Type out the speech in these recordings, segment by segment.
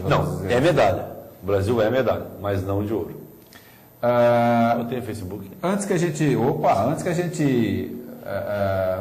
Não, é medalha. O Brasil é medalha, mas não de ouro. Eu tenho Facebook. Antes que a gente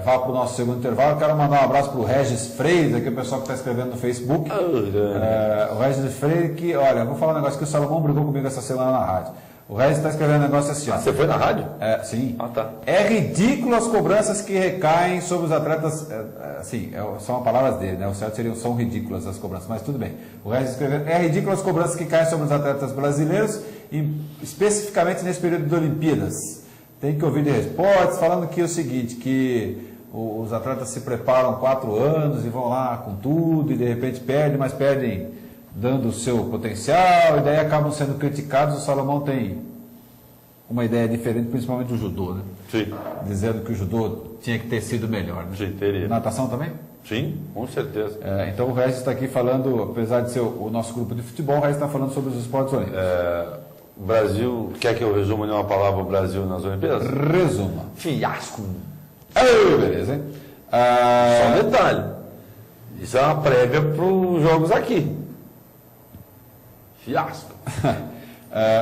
vá para o nosso segundo intervalo, eu quero mandar um abraço para o Regis Freire, aqui o pessoal que está escrevendo no Facebook. O Regis Freire, que, olha, eu vou falar um negócio que o Salomão brigou comigo essa semana na rádio. O Regis está escrevendo um negócio assim. Você foi na rádio? Sim. Tá. É ridículo as cobranças que recaem sobre os atletas. São as palavras dele, né? O certo seria são ridículas as cobranças, mas tudo bem. O Regis escreveu: é ridículo as cobranças que caem sobre os atletas brasileiros, especificamente nesse período de Olimpíadas. Tem que ouvir de reportes falando que é o seguinte, que os atletas se preparam 4 anos e vão lá com tudo e de repente perdem, mas perdem dando o seu potencial e daí acabam sendo criticados. O Salomão tem uma ideia diferente, principalmente do judô, né? Sim. Dizendo que o judô tinha que ter sido melhor. Né? Sim, teria. Natação também? Sim, com certeza. Então o Regis está aqui falando, apesar de ser o nosso grupo de futebol, o Regis está falando sobre os esportes olímpicos. O Brasil, quer que eu resuma em uma palavra o Brasil nas Olimpíadas? Resuma. Fiasco. Beleza, hein? Só um detalhe. Isso é uma prévia para os jogos aqui. Fiasco.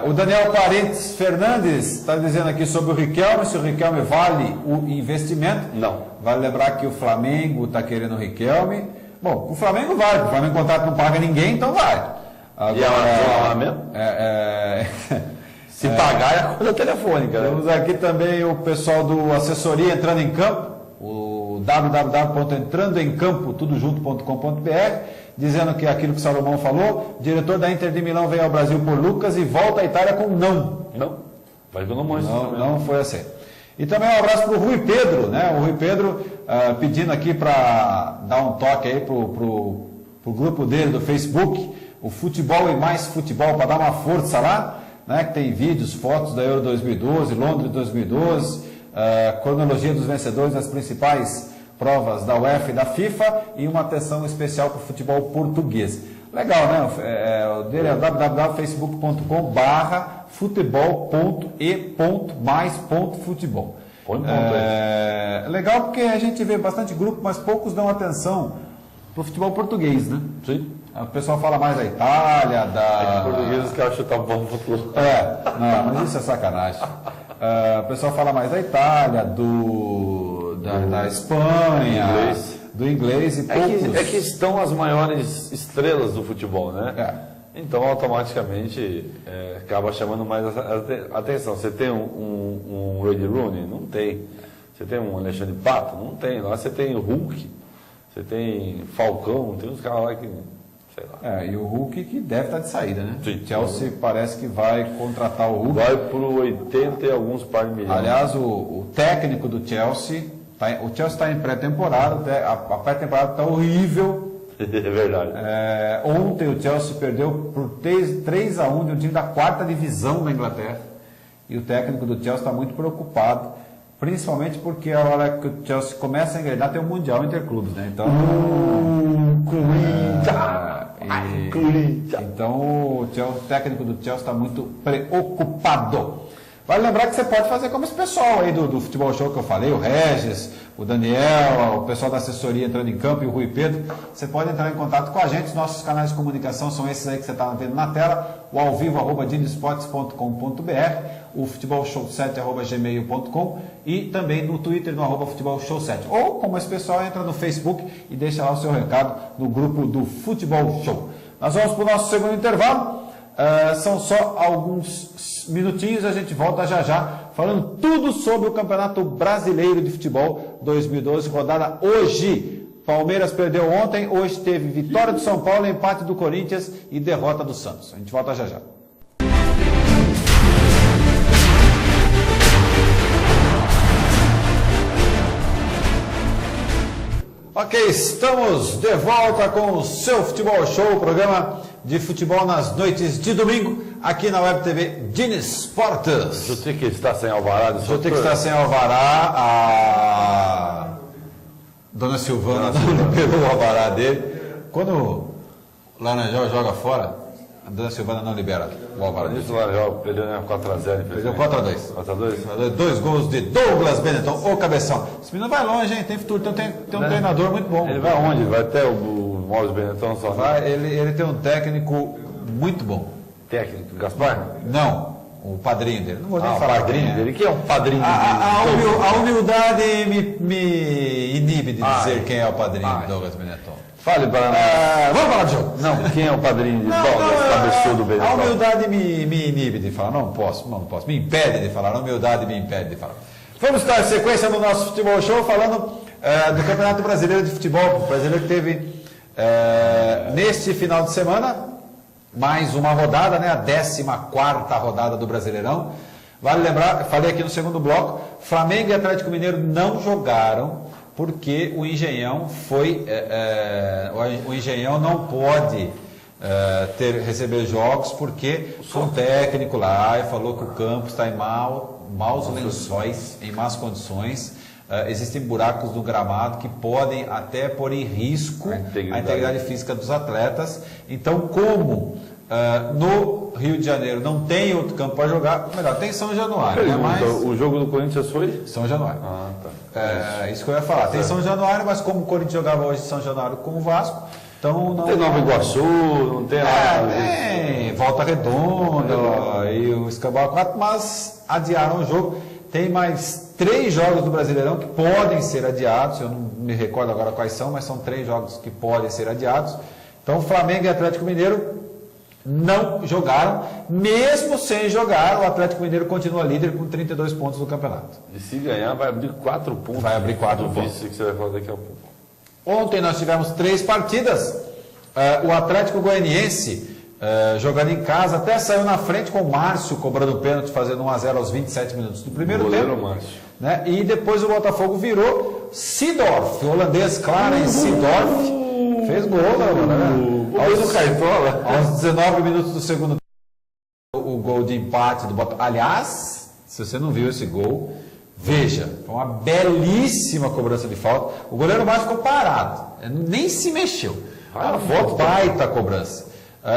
O Daniel Parentes Fernandes está dizendo aqui sobre o Riquelme, se o Riquelme vale o investimento. Não. Vale lembrar que o Flamengo está querendo o Riquelme. Bom, o Flamengo vale, o Flamengo contrato não paga ninguém, então vai. Agora, e é lá mesmo? Se pagar é a coisa telefônica. Temos aqui também o pessoal do Assessoria Entrando em Campo, o www.entrandoemcampo.com.br, dizendo que aquilo que o Salomão falou, diretor da Inter de Milão veio ao Brasil por Lucas e volta à Itália com não. Não, vai que eu não Não foi assim. E também um abraço para o Rui Pedro, né? O Rui Pedro pedindo aqui para dar um toque aí pro grupo dele do Facebook, o Futebol e Mais Futebol, para dar uma força lá, né? Que tem vídeos, fotos da Euro 2012, Londres 2012, cronologia dos vencedores das principais provas da UEFA e da FIFA e uma atenção especial para o futebol português. Legal, né? O dele é www.facebook.com/futebol.e.mais.futebol. Legal porque a gente vê bastante grupo, mas poucos dão atenção para o futebol português, né? Sim. O pessoal fala mais da Itália, da... portugueses que acham que tá bom no futuro. Não, mas isso é sacanagem. O pessoal fala mais da Itália, da Espanha, do inglês e poucos... É que estão as maiores estrelas do futebol, né? Então, automaticamente, acaba chamando mais atenção. Você tem um Wayne Rooney? Não tem. Você tem um Alexandre Pato? Não tem. Lá você tem o Hulk, você tem Falcão, tem uns caras lá que... e o Hulk que deve estar de saída, né? Sim. Chelsea parece que vai contratar o Hulk. Vai por 80 e alguns par de milhões. Aliás, o técnico do Chelsea, o Chelsea está em pré-temporada, a pré-temporada está horrível. É verdade. Ontem o Chelsea perdeu por 3-1 de um time da 4ª divisão da Inglaterra. E o técnico do Chelsea está muito preocupado, principalmente porque a hora que o Chelsea começa a engrenar tem um Mundial Interclubes, né? Então... Então o técnico do Chelsea está muito preocupado. Vale lembrar que você pode fazer como esse pessoal aí do Futebol Show que eu falei, o Regis, o Daniel, o pessoal da assessoria Entrando em Campo e o Rui Pedro. Você pode entrar em contato com a gente, nossos canais de comunicação são esses aí que você está vendo na tela, o ao vivo @dinesportes.com.br, o futebolshow7@gmail.com e também no Twitter no @futebolshow7. Ou como esse pessoal entra no Facebook e deixa lá o seu recado no grupo do Futebol Show. Nós vamos para o nosso segundo intervalo. São só alguns minutinhos, a gente volta já falando tudo sobre o Campeonato Brasileiro de Futebol 2012, rodada hoje. Palmeiras perdeu ontem, hoje teve vitória do São Paulo, empate do Corinthians e derrota do Santos. A gente volta já. Ok, estamos de volta com o seu Futebol Show, o programa de futebol nas noites de domingo, aqui na Web TV Dinesportes. Jutik está sem alvará. Jutik está sem alvará, a Dona Silvana não liberou o alvará dele. Quando o Laranjal joga fora, a Dona Silvana não libera o alvará dele. O Laranjal perdeu 4-0. Perdeu 4-2. 4-2? 2 gols de Douglas Benetton, o cabeção. Esse menino vai longe, hein? Tem futuro, tem um treinador muito bom. Ele vai onde? Vai até o Maurice Benetton só? Ele tem um técnico muito bom. Técnico, Gaspar? Não, o padrinho dele. Não vou nem falar o padrinho dele. Quem é o padrinho dele? A humildade me inibe de dizer quem é o padrinho de Douglas Benetton. Fale para nós. Vamos falar de jogo. Não, quem é o padrinho de Douglas, cabeçudo Benetton? A humildade me inibe de falar. Não posso. Me impede de falar. A humildade me impede de falar. Vamos dar sequência no nosso futebol show falando do Campeonato Brasileiro de Futebol. O brasileiro teve neste final de semana mais uma rodada, né? A 14ª rodada do Brasileirão. Vale lembrar, falei aqui no segundo bloco, Flamengo e Atlético Mineiro não jogaram porque o Engenhão o Engenhão não pode receber jogos porque um técnico lá falou que o campo está em maus lençóis, em más condições. Existem buracos no gramado que podem até pôr em risco a integridade física dos atletas. Então, como no Rio de Janeiro não tem outro campo para jogar, melhor, tem São Januário. Mas o jogo do Corinthians foi? São Januário. Tá. Isso que eu ia falar. Tem São Januário, mas como o Corinthians jogava hoje São Januário com o Vasco, então não tem Nova Iguaçu, não tem tem Volta Redonda e o Escambau 4, mas adiaram o jogo. Tem mais 3 jogos do Brasileirão que podem ser adiados, eu não me recordo agora quais são, mas são 3 jogos que podem ser adiados. Então, Flamengo e Atlético Mineiro não jogaram, mesmo sem jogar, o Atlético Mineiro continua líder com 32 pontos no campeonato. E se ganhar, vai abrir 4 pontos. Vai abrir 4 pontos. Que você vai falar daqui a pouco. Ontem nós tivemos 3 partidas. O Atlético Goianiense, jogando em casa, até saiu na frente com o Márcio cobrando o pênalti, fazendo 1-0 aos 27 minutos do primeiro tempo. Márcio. Né? E depois o Botafogo virou. Seedorf, o holandês Clarence Seedorf, fez gol, né? Do Cartola. Aos 19 minutos do segundo tempo, o gol de empate do Botafogo. Aliás, se você não viu esse gol, veja, foi uma belíssima cobrança de falta. O goleiro Márcio ficou parado, nem se mexeu. Uma baita cobrança.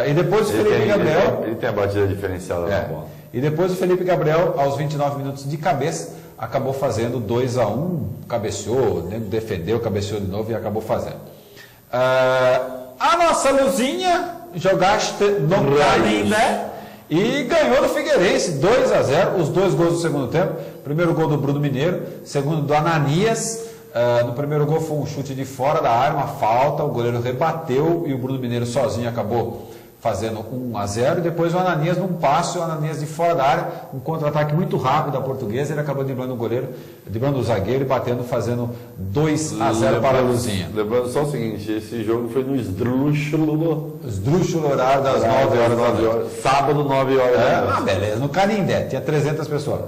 E depois o Felipe Gabriel. Ele tem a batida diferenciada na bola. E depois o Felipe Gabriel, aos 29 minutos de cabeça, acabou fazendo 2-1, cabeceou, defendeu, cabeceou de novo e acabou fazendo. A nossa Luzinha jogaste no Calim, né? E ganhou do Figueirense, 2-0, os 2 gols do segundo tempo. Primeiro gol do Bruno Mineiro, segundo do Ananias. No primeiro gol foi um chute de fora da área, uma falta, o goleiro rebateu e o Bruno Mineiro sozinho acabou fazendo 1-0. E depois o Ananias num passe, o Ananias de fora da área, um contra-ataque muito rápido da Portuguesa, ele acabou driblando o goleiro, driblando o zagueiro e batendo, fazendo 2-0 para a Luzinha. Lembrando só o seguinte, esse jogo foi no esdrúxulo horário das 9 horas da noite. Sábado, 9 horas. Beleza, no Canindé, tinha 300 pessoas.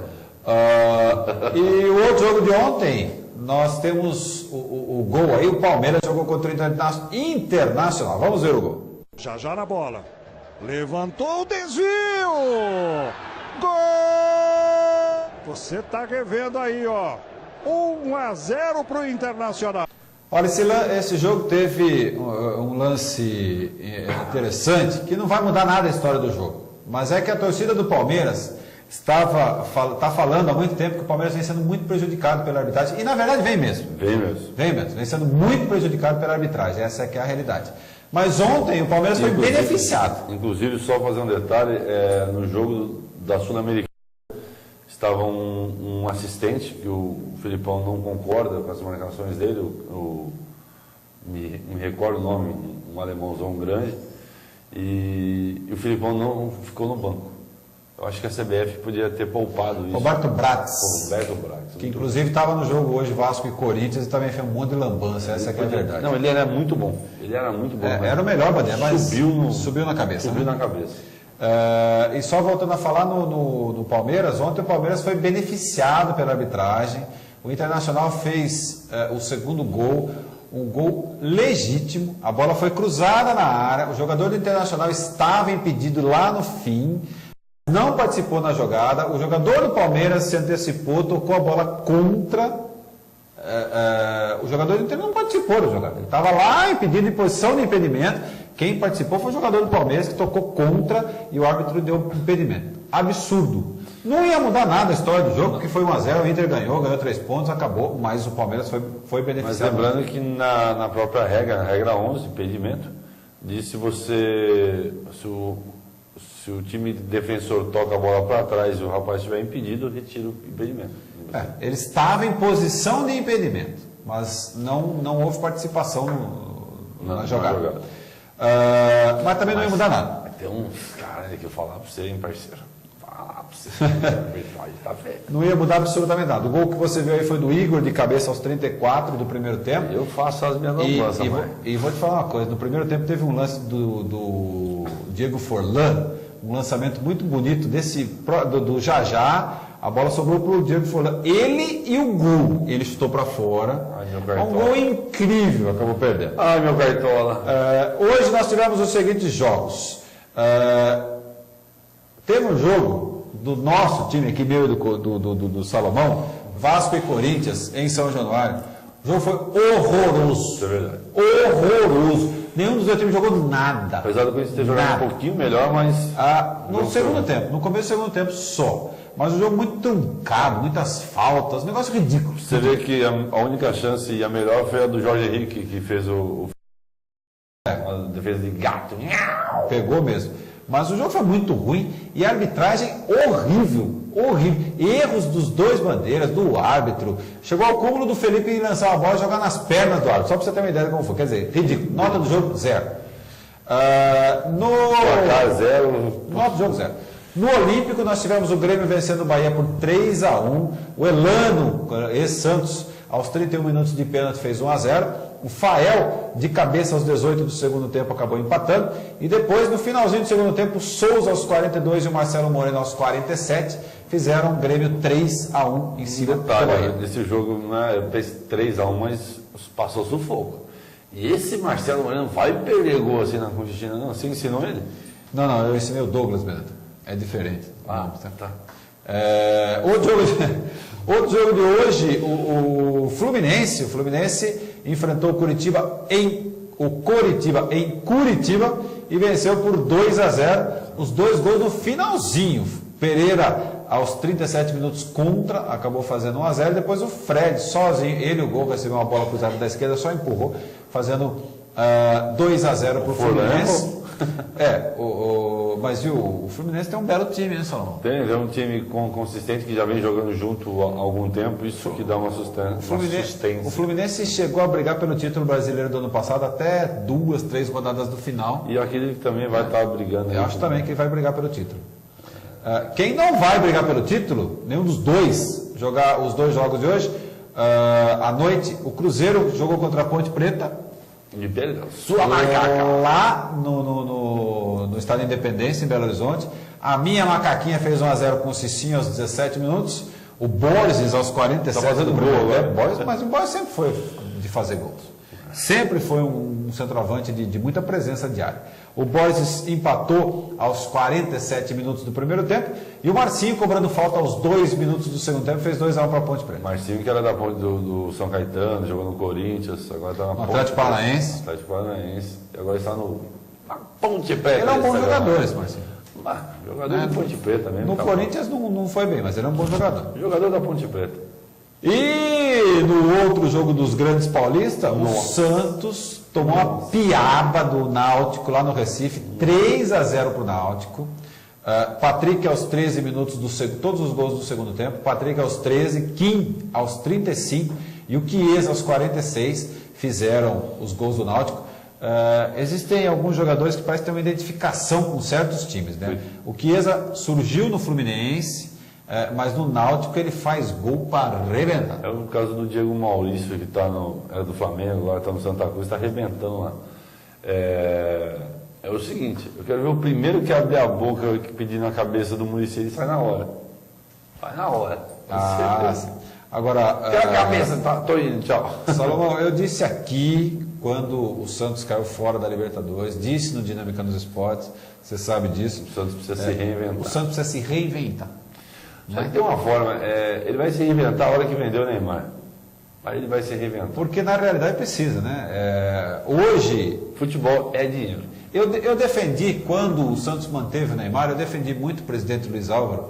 E o outro jogo de ontem, nós temos o gol aí, o Palmeiras jogou contra o Internacional. Vamos ver o gol. Já na bola. Levantou o desvio. Gol! Você tá revendo aí, ó. 1-0 pro Internacional. Olha, esse jogo teve um lance interessante, que não vai mudar nada a história do jogo. Mas é que a torcida do Palmeiras está falando há muito tempo que o Palmeiras vem sendo muito prejudicado pela arbitragem. E na verdade vem mesmo. Vem sendo muito prejudicado pela arbitragem. Essa é que é a realidade. Mas ontem o Palmeiras foi beneficiado. Inclusive, só fazer um detalhe, no jogo da Sul-Americana estava um assistente, que o Filipão não concorda com as marcações dele, me recordo o nome, um alemãozão grande, e o Filipão não ficou no banco. Eu acho que a CBF podia ter poupado isso. Roberto Bratz. Que inclusive estava no jogo hoje, Vasco e Corinthians, e também fez um monte de lambança, essa é que é a verdade. Não, ele era muito bom. Era o melhor, mas subiu na cabeça. Subiu na cabeça. E só voltando a falar no Palmeiras, ontem o Palmeiras foi beneficiado pela arbitragem. O Internacional fez o segundo gol, um gol legítimo. A bola foi cruzada na área, o jogador do Internacional estava impedido lá no fim. Não participou na jogada, o jogador do Palmeiras se antecipou, tocou a bola contra, o jogador do Inter não participou da jogada, ele estava lá impedido, em posição de impedimento, quem participou foi o jogador do Palmeiras que tocou contra e o árbitro deu impedimento. Absurdo. Não ia mudar nada a história do jogo, porque foi 1-0, o Inter ganhou 3 pontos, acabou, mas o Palmeiras foi beneficiado. Mas lembrando que na própria regra, na regra 11, impedimento, diz se o time defensor toca a bola para trás e o rapaz estiver impedido, retira o impedimento. Ele estava em posição de impedimento, mas não houve participação na jogada. Mas também não ia mudar nada. Tem uns caras que eu falar para você, hein, parceiro? Tá não ia mudar absolutamente nada. O gol que você viu aí foi do Igor, de cabeça aos 34 do primeiro tempo. Eu faço as minhas lambanças, e vou te falar uma coisa, no primeiro tempo teve um lance do Diego Forlan, um lançamento muito bonito do Jajá, a bola sobrou para o Diego Forlan, ele e o gol, ele chutou para fora. Um gol incrível, acabou perdendo. Ai, meu cartola. Hoje nós tivemos os seguintes jogos. Teve um jogo do nosso time aqui, meu do Salomão, Vasco e Corinthians, em São Januário. O jogo foi horroroso. Isso é verdade. Horroroso. Nenhum dos dois times jogou nada. Apesar do Corinthians ter jogado um pouquinho melhor, mas... no segundo tempo, no começo do segundo tempo só. Mas o jogo muito truncado, muitas faltas, um negócio ridículo. Você vê que a única chance e a melhor foi a do Jorge Henrique, que fez a defesa de gato. Pegou mesmo. Mas o jogo foi muito ruim e a arbitragem horrível. Erros dos dois bandeiras, do árbitro. Chegou ao cúmulo do Felipe em lançar a bola e jogar nas pernas do árbitro. Só para você ter uma ideia de como foi. Quer dizer, ridículo. Nota do jogo, 0. Nota do jogo, 0. No Olímpico, nós tivemos o Grêmio vencendo o Bahia por 3-1. O Elano, ex-Santos, aos 31 minutos de pênalti, fez 1-0. O Fael, de cabeça aos 18 do segundo tempo, acabou empatando. E depois, no finalzinho do segundo tempo, o Souza aos 42 e o Marcelo Moreno aos 47 fizeram o Grêmio 3-1 em cima do Bahia. Esse jogo não é 3-1, mas passou sufoco. E esse Marcelo Moreno vai perder gol assim na Conchichina, não? Você ensinou ele? Não, eu ensinei o Douglas, Beneto. É diferente. Tá. Outro jogo de hoje, o Fluminense enfrentou o Coritiba em Curitiba e venceu por 2-0. Os dois gols no finalzinho. Pereira, aos 37 minutos contra, acabou fazendo 1-0. Depois o Fred, sozinho, ele o gol, recebeu uma bola cruzada da esquerda, só empurrou, fazendo 2-0 para o Fluminense. Mas viu, o Fluminense tem um belo time, né, Salomão? Tem um time consistente que já vem jogando junto há algum tempo, isso que dá uma sustância. O Fluminense chegou a brigar pelo título brasileiro do ano passado até 2, 3 rodadas do final. E aquele que também vai estar brigando. Eu acho também que ele vai brigar pelo título. Quem não vai brigar pelo título, nenhum dos dois, jogar os dois jogos de hoje, à noite, o Cruzeiro jogou contra a Ponte Preta. De perdão. Sua macaca. Lá no Estádio Independência, em Belo Horizonte. A minha macaquinha fez 1-0 com o Cicinho aos 17 minutos. O Borges aos 47 do primeiro tempo. Mas o Borges sempre foi de fazer gols. Sempre foi um centroavante de muita presença diária. O Borges empatou aos 47 minutos do primeiro tempo. E o Marcinho, cobrando falta aos 2 minutos do segundo tempo, fez 2-1 para a Ponte Preta. Marcinho, que era da Ponte do São Caetano, jogou no Corinthians, agora está na Ponte. Atlético Paranaense. E agora está na Ponte Preta. Ele é um bom jogador, esse Marcinho. Jogador de Ponte Preta mesmo. No Corinthians não foi bem, mas ele é um bom jogador. Jogador da Ponte Preta. E no outro jogo dos grandes paulistas, o Santos tomou uma piaba do Náutico lá no Recife, 3-0 para o Náutico. Patrick aos 13 minutos todos os gols do segundo tempo. Patrick aos 13, Kim aos 35 e o Chiesa aos 46 fizeram os gols do Náutico. Existem alguns jogadores que parecem ter uma identificação com certos times, né? O Chiesa surgiu no Fluminense, mas no Náutico ele faz gol para arrebentar. É o caso do Diego Maurício, que era do Flamengo, agora está no Santa Cruz, está arrebentando lá. É o seguinte, eu quero ver o primeiro que abrir a boca pedindo a cabeça do Muricy, ele sai na hora. Vai na hora. Agora... Quero a cabeça, tô indo, tchau. Salomão, eu disse aqui, quando o Santos caiu fora da Libertadores, disse no Dinâmica nos Esportes, você sabe disso. O Santos precisa se reinventar. O Santos precisa se reinventar. Só que tem uma forma, ele vai se reinventar a hora que vendeu o Neymar. Aí ele vai se reinventar. Porque na realidade precisa, né? Hoje... Futebol é dinheiro. Eu defendi, quando o Santos manteve o Neymar, eu defendi muito o presidente Luiz Álvaro,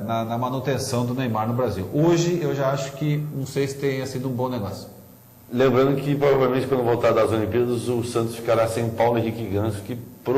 na manutenção do Neymar no Brasil. Hoje eu já acho que não sei se tenha sido um bom negócio. Lembrando que provavelmente quando voltar das Olimpíadas o Santos ficará sem Paulo Henrique Ganso, que